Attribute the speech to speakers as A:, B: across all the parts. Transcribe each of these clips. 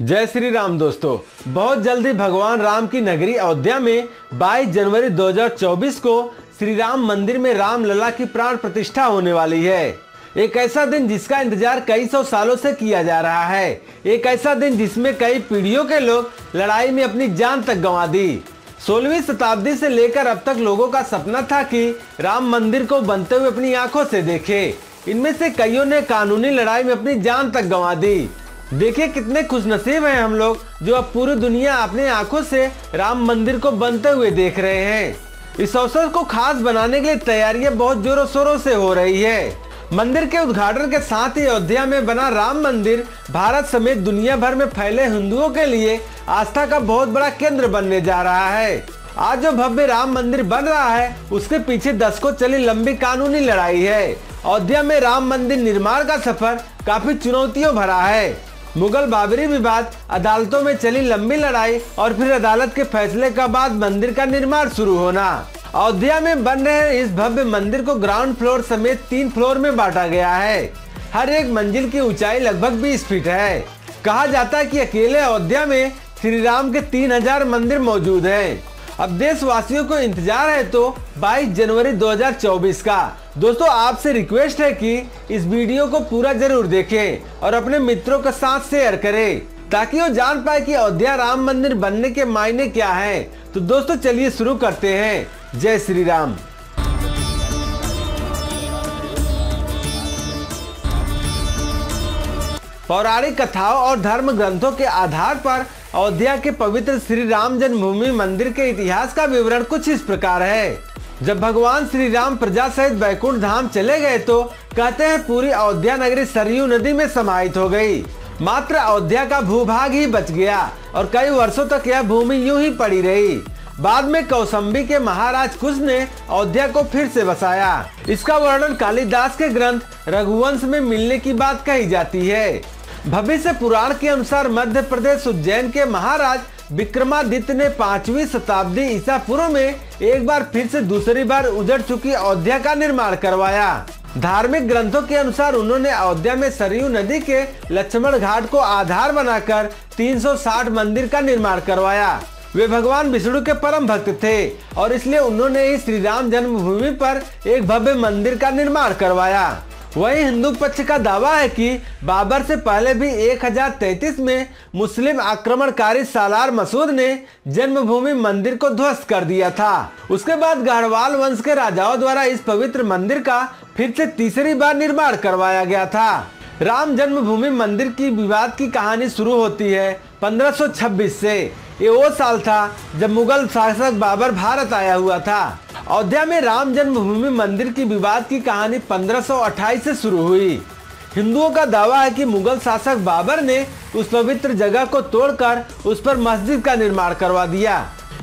A: जय श्री राम दोस्तों। बहुत जल्दी भगवान राम की नगरी अयोध्या में 22 जनवरी 2024 को श्री राम मंदिर में रामलला की प्राण प्रतिष्ठा होने वाली है। एक ऐसा दिन जिसका इंतजार कई सौ सालों से किया जा रहा है। एक ऐसा दिन जिसमें कई पीढ़ियों के लोग लड़ाई में अपनी जान तक गंवा दी। 16वीं शताब्दी से लेकर अब तक लोगों का सपना था कि राम मंदिर को बनते हुए अपनी आंखों से देखे। इनमें से कईयों ने कानूनी लड़ाई में अपनी जान तक गंवा दी। देखिए कितने खुशनसीब हैं हम लोग जो अब पूरी दुनिया अपने आंखों से राम मंदिर को बनते हुए देख रहे हैं। इस अवसर को खास बनाने के लिए तैयारियां बहुत जोरों शोरों से हो रही है। मंदिर के उद्घाटन के साथ ही अयोध्या में बना राम मंदिर भारत समेत दुनिया भर में फैले हिंदुओं के लिए आस्था का बहुत बड़ा केंद्र बनने जा रहा है। आज जो भव्य राम मंदिर बन रहा है उसके पीछे दशकों चली लंबी कानूनी लड़ाई है। अयोध्या में राम मंदिर निर्माण का सफर काफी चुनौतियों भरा है। मुगल बाबरी विवाद, अदालतों में चली लंबी लड़ाई और फिर अदालत के फैसले के बाद मंदिर का निर्माण शुरू होना। अयोध्या में बन रहे इस भव्य मंदिर को ग्राउंड फ्लोर समेत 3 फ्लोर में बांटा गया है। हर एक मंजिल की ऊंचाई लगभग 20 फीट है। कहा जाता है कि अकेले अयोध्या में श्री राम के 3000 मंदिर मौजूद हैं। अब देशवासियों को इंतजार है तो 22 जनवरी 2024 का। दोस्तों आपसे रिक्वेस्ट है कि इस वीडियो को पूरा जरूर देखें और अपने मित्रों के साथ शेयर करें ताकि वो जान पाए कि अयोध्या राम मंदिर बनने के मायने क्या हैं। तो दोस्तों चलिए शुरू करते हैं। जय श्री राम। पौराणिक कथाओं और धर्म ग्रंथों के आधार पर अयोध्या के पवित्र श्री राम जन्मभूमि मंदिर के इतिहास का विवरण कुछ इस प्रकार है। जब भगवान श्री राम प्रजा सहित बैकुंठ धाम चले गए तो कहते हैं पूरी अयोध्या नगरी सरयू नदी में समाहित हो गई। मात्र अयोध्या का भूभाग ही बच गया और कई वर्षों तक यह भूमि यूं ही पड़ी रही। बाद में कौसंबी के महाराज कुश ने अयोध्या को फिर से बसाया। इसका वर्णन कालिदास के ग्रंथ रघुवंश में मिलने की बात कही जाती है। भविष्य पुराण के अनुसार मध्य प्रदेश उज्जैन के महाराज विक्रमादित्य ने 5वीं शताब्दी ईसा पूर्व में एक बार फिर से दूसरी बार उजड़ चुकी अयोध्या का निर्माण करवाया। धार्मिक ग्रंथों के अनुसार उन्होंने अयोध्या में सरयू नदी के लक्ष्मण घाट को आधार बनाकर 360 मंदिर का निर्माण करवाया। वे भगवान विष्णु के परम भक्त थे और इसलिए उन्होंने ही श्री राम जन्मभूमि पर एक भव्य मंदिर का निर्माण करवाया। वही हिंदू पक्ष का दावा है कि बाबर से पहले भी 1033 में मुस्लिम आक्रमणकारी सालार मसूद ने जन्मभूमि मंदिर को ध्वस्त कर दिया था। उसके बाद गढ़वाल वंश के राजाओं द्वारा इस पवित्र मंदिर का फिर से तीसरी बार निर्माण करवाया गया था। राम जन्मभूमि मंदिर की विवाद की कहानी शुरू होती है 1526 से। ये वो साल था जब मुगल शासक बाबर भारत आया हुआ था। अयोध्या में राम जन्मभूमि मंदिर की विवाद की कहानी 1528 से शुरू हुई। हिंदुओं का दावा है कि मुगल शासक बाबर ने उस पवित्र जगह को तोड़कर उस पर मस्जिद का निर्माण करवा दिया।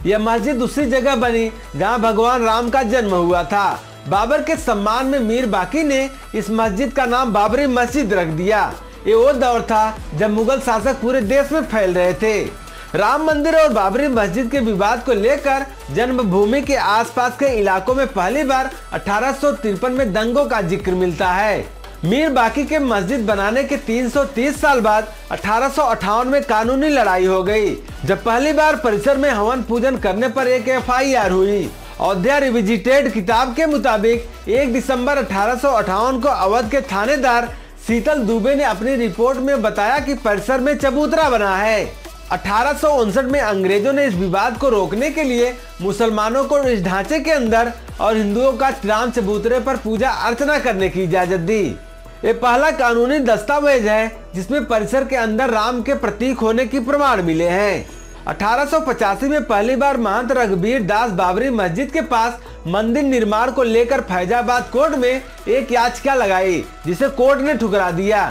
A: यह मस्जिद उसी जगह बनी जहां भगवान राम का जन्म हुआ था। बाबर के सम्मान में मीर बाकी ने इस मस्जिद का नाम बाबरी मस्जिद रख दिया। ये वो दौर था जब मुगल शासक पूरे देश में फैल रहे थे। राम मंदिर और बाबरी मस्जिद के विवाद को लेकर जन्मभूमि के आसपास के इलाकों में पहली बार 1853 में दंगों का जिक्र मिलता है। मीर बाकी के मस्जिद बनाने के 330 साल बाद 1858 में कानूनी लड़ाई हो गई जब पहली बार परिसर में हवन पूजन करने पर एक FIR हुई। अयोध्या रिविजिटेड किताब के मुताबिक 1 दिसंबर 1858 को अवध के थानेदार शीतल दुबे ने अपनी रिपोर्ट में बताया कि परिसर में चबूतरा बना है। 1859 में अंग्रेजों ने इस विवाद को रोकने के लिए मुसलमानों को इस ढांचे के अंदर और हिंदुओं का राम चबूतरे पर पूजा अर्चना करने की इजाजत दी। ये पहला कानूनी दस्तावेज है जिसमें परिसर के अंदर राम के प्रतीक होने की प्रमाण मिले हैं। 1885 में पहली बार महंत रघुबीर दास बाबरी मस्जिद के पास मंदिर निर्माण को लेकर फैजाबाद कोर्ट में एक याचिका लगाई जिसे कोर्ट ने ठुकरा दिया।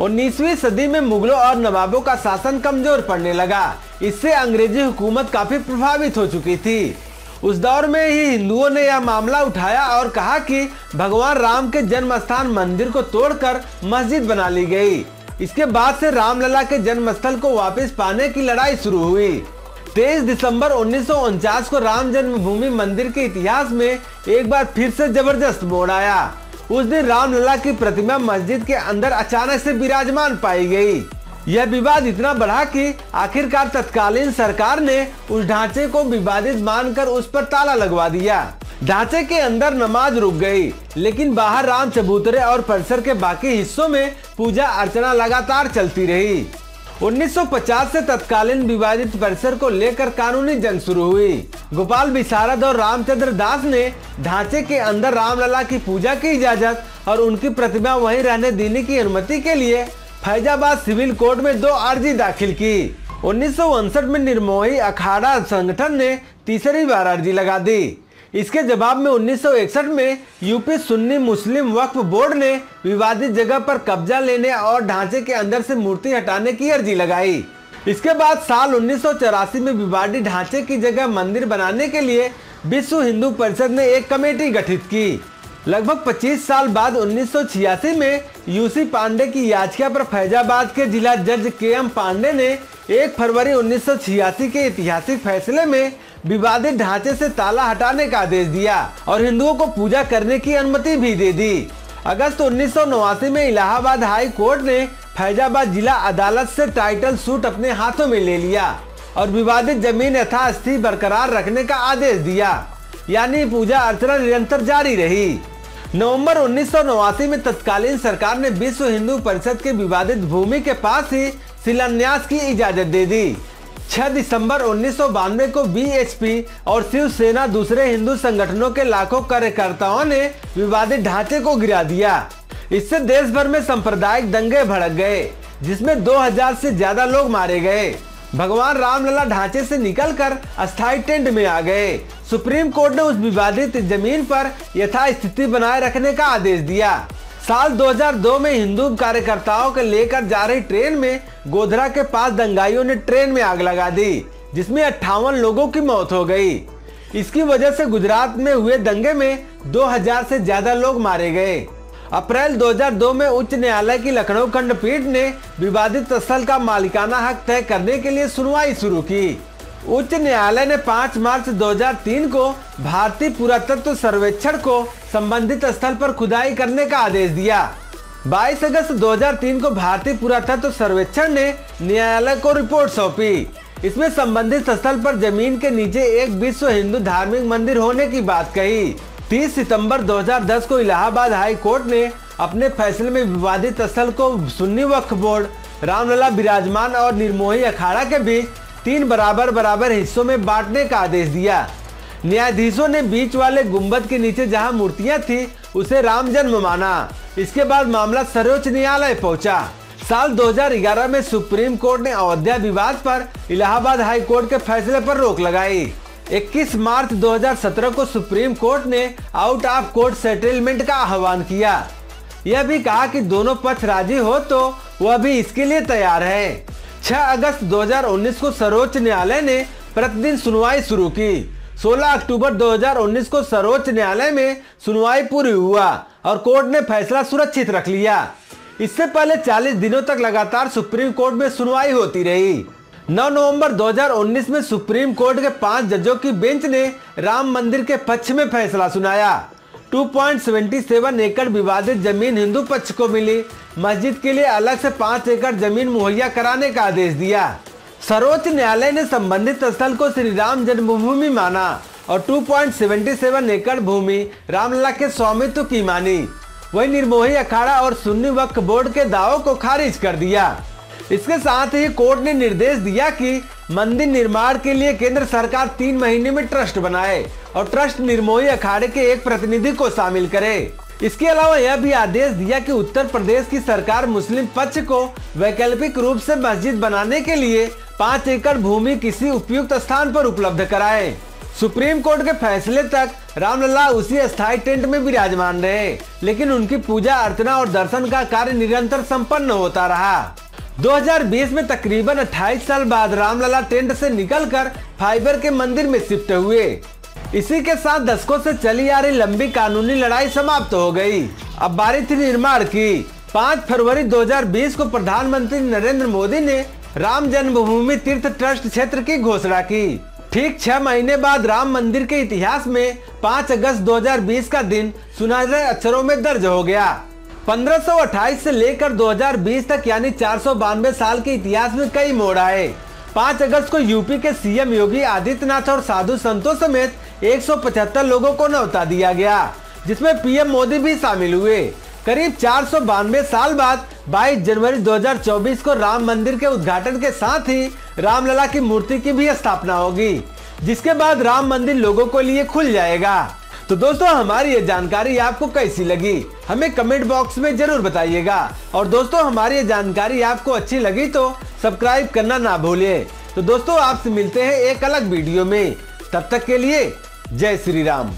A: 19वीं सदी में मुगलों और नवाबों का शासन कमजोर पड़ने लगा। इससे अंग्रेजी हुकूमत काफी प्रभावित हो चुकी थी। उस दौर में ही हिंदुओं ने यह मामला उठाया और कहा कि भगवान राम के जन्म स्थान मंदिर को तोड़कर मस्जिद बना ली गई। इसके बाद से रामलला के जन्म स्थल को वापस पाने की लड़ाई शुरू हुई। 23 दिसंबर 1949 को राम जन्मभूमि मंदिर के इतिहास में एक बार फिर से जबरदस्त मोड़ आया। उस दिन रामलला की प्रतिमा मस्जिद के अंदर अचानक से विराजमान पाई गई। यह विवाद इतना बढ़ा कि आखिरकार तत्कालीन सरकार ने उस ढांचे को विवादित मानकर उस पर ताला लगवा दिया। ढांचे के अंदर नमाज रुक गई, लेकिन बाहर राम चबूतरे और परिसर के बाकी हिस्सों में पूजा अर्चना लगातार चलती रही। 1950 से तत्कालीन विवादित परिसर को लेकर कानूनी जंग शुरू हुई। गोपाल विशारद और रामचंद्र दास ने ढांचे के अंदर रामलला की पूजा की इजाजत और उनकी प्रतिमा वहीं रहने देने की अनुमति के लिए फैजाबाद सिविल कोर्ट में 2 अर्जी दाखिल की। 1959 में निर्मोही अखाड़ा संगठन ने तीसरी बार अर्जी लगा दी। इसके जवाब में 1961 में यूपी सुन्नी मुस्लिम वक्फ बोर्ड ने विवादित जगह पर कब्जा लेने और ढांचे के अंदर से मूर्ति हटाने की अर्जी लगाई। इसके बाद साल 1984 में विवादित ढांचे की जगह मंदिर बनाने के लिए विश्व हिंदू परिषद ने एक कमेटी गठित की। लगभग 25 साल बाद 1986 में यूसी पांडे की याचिका पर फैजाबाद के जिला जज के.एम. पांडे ने 1 फरवरी 1986 के ऐतिहासिक फैसले में विवादित ढांचे से ताला हटाने का आदेश दिया और हिंदुओं को पूजा करने की अनुमति भी दे दी। अगस्त 1989 में इलाहाबाद हाई कोर्ट ने फैजाबाद जिला अदालत से टाइटल सूट अपने हाथों में ले लिया और विवादित जमीन यथास्थिति बरकरार रखने का आदेश दिया, यानी पूजा अर्चना निरंतर जारी रही। नवंबर 1989 में तत्कालीन सरकार ने विश्व हिंदू परिषद के विवादित भूमि के पास ही शिलान्यास की इजाजत दे दी। 6 दिसंबर 1992 को बीएचपी और शिवसेना दूसरे हिंदू संगठनों के लाखों कार्यकर्ताओं ने विवादित ढांचे को गिरा दिया। इससे देश भर में सांप्रदायिक दंगे भड़क गए, जिसमें 2000 से ज्यादा लोग मारे गए। भगवान रामलला ढांचे से निकलकर अस्थायी टेंट में आ गए। सुप्रीम कोर्ट ने उस विवादित जमीन पर यथास्थिति बनाए रखने का आदेश दिया। साल 2002 में हिंदू कार्यकर्ताओं को लेकर जा रही ट्रेन में गोधरा के पास दंगाइयों ने ट्रेन में आग लगा दी, जिसमें 58 लोगों की मौत हो गई। इसकी वजह से गुजरात में हुए दंगे में 2000 से ज्यादा लोग मारे गए। अप्रैल 2002 में उच्च न्यायालय की लखनऊ खंडपीठ ने विवादित स्थल का मालिकाना हक तय करने के लिए सुनवाई शुरू की। उच्च न्यायालय ने 5 मार्च 2003 को भारतीय पुरातत्व सर्वेक्षण को संबंधित स्थल पर खुदाई करने का आदेश दिया। 22 अगस्त 2003 को भारतीय पुरातत्व सर्वेक्षण ने न्यायालय को रिपोर्ट सौंपी। इसमें संबंधित स्थल पर जमीन के नीचे एक विश्व हिंदू धार्मिक मंदिर होने की बात कही। 30 सितंबर 2010 को इलाहाबाद हाई कोर्ट ने अपने फैसले में विवादित स्थल को सुन्नी वक्फ बोर्ड, रामलला विराजमान और निर्मोही अखाड़ा के बीच 3 बराबर हिस्सों में बांटने का आदेश दिया। न्यायाधीशों ने बीच वाले गुंबद के नीचे जहां मूर्तियां थी उसे राम जन्म माना। इसके बाद मामला सर्वोच्च न्यायालय पहुंचा। साल 2011 में सुप्रीम कोर्ट ने अयोध्या विवाद पर इलाहाबाद हाई कोर्ट के फैसले पर रोक लगाई। 21 मार्च 2017 को सुप्रीम कोर्ट ने आउट ऑफ कोर्ट सेटलमेंट का आह्वान किया। यह भी कहा कि दोनों पक्ष राजी हो तो वह भी इसके लिए तैयार है। 6 अगस्त 2019 को सर्वोच्च न्यायालय ने प्रतिदिन सुनवाई शुरू की। 16 अक्टूबर 2019 को सर्वोच्च न्यायालय में सुनवाई पूरी हुआ और कोर्ट ने फैसला सुरक्षित रख लिया। इससे पहले 40 दिनों तक लगातार सुप्रीम कोर्ट में सुनवाई होती रही। 9 नवंबर 2019 में सुप्रीम कोर्ट के 5 जजों की बेंच ने राम मंदिर के पक्ष में फैसला सुनाया। 2.77 एकड़ विवादित जमीन हिंदू पक्ष को मिली। मस्जिद के लिए अलग से 5 एकड़ जमीन मुहैया कराने का आदेश दिया। सर्वोच्च न्यायालय ने संबंधित स्थल को श्री राम जन्मभूमि माना और 2.77 एकड़ भूमि रामलला के स्वामित्व की मानी। वही निर्मोही अखाड़ा और सुन्नी वक्फ बोर्ड के दावों को खारिज कर दिया। इसके साथ ही कोर्ट ने निर्देश दिया कि मंदिर निर्माण के लिए केंद्र सरकार 3 महीने में ट्रस्ट बनाए और ट्रस्ट निर्मोही अखाड़े के एक प्रतिनिधि को शामिल करे। इसके अलावा यह भी आदेश दिया कि उत्तर प्रदेश की सरकार मुस्लिम पक्ष को वैकल्पिक रूप से मस्जिद बनाने के लिए 5 एकड़ भूमि किसी उपयुक्त स्थान पर उपलब्ध कराए। सुप्रीम कोर्ट के फैसले तक रामलला उसी अस्थायी टेंट में विराजमान रहे, लेकिन उनकी पूजा अर्चना और दर्शन का कार्य निरंतर संपन्न होता रहा। 2020 में तकरीबन 28 साल बाद रामलला टेंट से निकलकर फाइबर के मंदिर में शिफ्ट हुए। इसी के साथ दशकों से चली आ रही लंबी कानूनी लड़ाई समाप्त हो गई। अब बारी थी निर्माण की। 5 फरवरी 2020 को प्रधानमंत्री नरेंद्र मोदी ने राम जन्मभूमि तीर्थ ट्रस्ट क्षेत्र की घोषणा की। ठीक 6 महीने बाद राम मंदिर के इतिहास में 5 अगस्त 2020 का दिन सुनहरे अक्षरों में दर्ज हो गया। 1528 से लेकर 2020 तक यानी 492 साल के इतिहास में कई मोड़ आए। 5 अगस्त को यूपी के सीएम योगी आदित्यनाथ और साधु संतों समेत 175 लोगों को न्योता दिया गया, जिसमें पीएम मोदी भी शामिल हुए। करीब 492 साल बाद 22 जनवरी 2024 को राम मंदिर के उद्घाटन के साथ ही रामलला की मूर्ति की भी स्थापना होगी, जिसके बाद राम मंदिर लोगों के लिए खुल जाएगा। तो दोस्तों, हमारी ये जानकारी आपको कैसी लगी हमें कमेंट बॉक्स में जरूर बताइएगा। और दोस्तों, हमारी ये जानकारी आपको अच्छी लगी तो सब्सक्राइब करना ना भूलिए। तो दोस्तों, आपसे मिलते हैं एक अलग वीडियो में, तब तक के लिए जय श्री राम।